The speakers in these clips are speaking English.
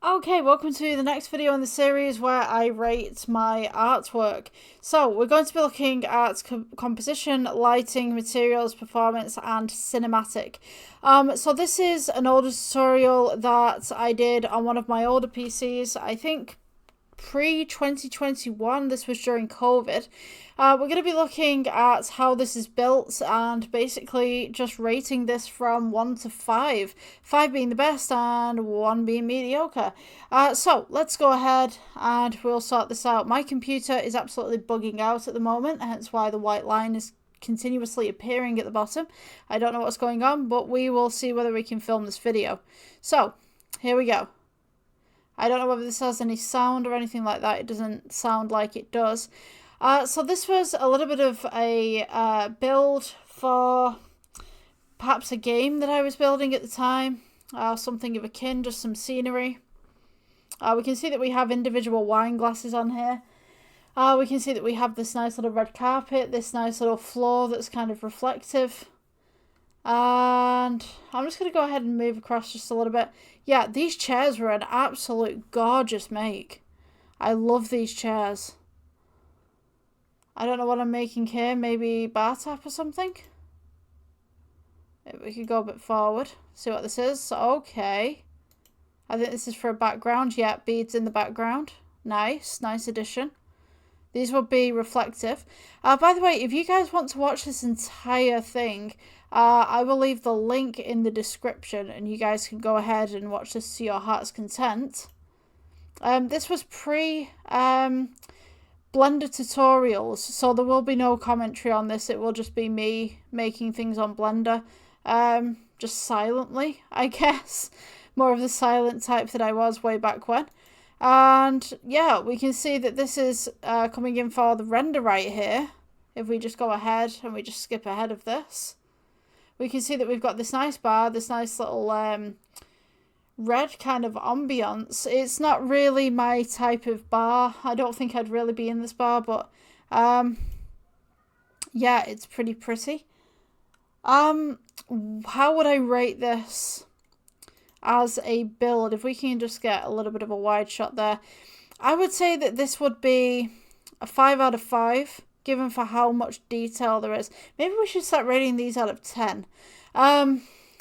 Okay, welcome to the next video in the series where I rate my artwork. So we're going to be looking at composition, lighting, materials, performance and cinematic. So this is an older tutorial that I did on one of my older PCs, I think pre-2021, this was during COVID. We're going to be looking at how this is built and basically just rating this from 1 to 5. 5 being the best and 1 being mediocre. So let's go ahead and we'll sort this out. My computer is absolutely bugging out at the moment, hence why the white line is continuously appearing at the bottom. I don't know what's going on, but we will see whether we can film this video. So here we go. I don't know whether this has any sound or anything like that. It doesn't sound like it does. So this was a little bit of a build for perhaps a game that I was building at the time. Something of akin, just some scenery. We can see that we have individual wine glasses on here. We can see that we have this nice little red carpet, this nice little floor that's kind of reflective. And I'm just going to go ahead and move across just a little bit. Yeah, these chairs were an absolute gorgeous make. I love these chairs. I don't know what I'm making here. Maybe bar top or something? Maybe we could go a bit forward. See what this is. Okay. I think this is for a background. Yeah, beads in the background. Nice. Nice addition. These will be reflective. By the way, if you guys want to watch this entire thing, I will leave the link in the description and you guys can go ahead and watch this to your heart's content. This was pre-Blender tutorials, so there will be no commentary on this. It will just be me making things on Blender, just silently, I guess. More of the silent type that I was way back when. And yeah, we can see that this is coming in for the render right here. If we just go ahead and we just skip ahead of this, we can see that we've got this nice bar, this nice little red kind of ambience. It's not really my type of bar. I don't think I'd really be in this bar, but yeah, it's pretty pretty. How would I rate this as a build? If we can just get a little bit of a wide shot there, I would say that this would be a 5 out of 5, given for how much detail there is. Maybe we should start rating these out of 10.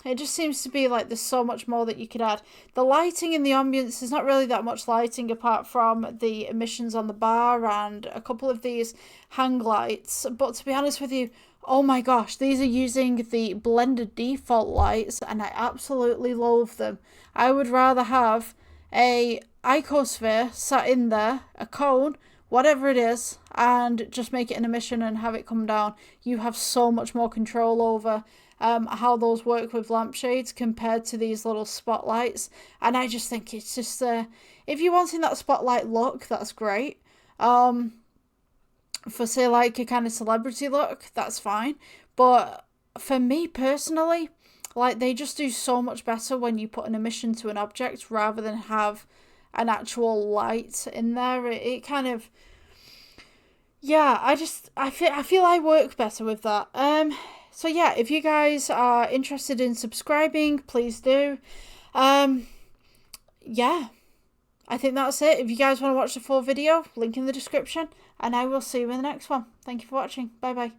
It just seems to be like there's so much more that you could add. The lighting in the ambience, there's not really that much lighting apart from the emissions on the bar and a couple of these hang lights. But to be honest with you, oh my gosh, these are using the Blender default lights and I absolutely loathe them. I would rather have a icosphere sat in there, a cone, whatever it is, and just make it an emission and have it come down. You have so much more control over how those work with lampshades compared to these little spotlights. And I just think it's just, if you're wanting that spotlight look, that's great. For say like a kind of celebrity look, that's fine. But for me personally, like they just do so much better when you put an emission to an object rather than have an actual light in there. It kind of, yeah, I feel I work better with that. So yeah, if you guys are interested in subscribing, please do. Yeah, I think that's it. If you guys want to watch the full video, link in the description, and I will see you in the next one. Thank you for watching. Bye bye.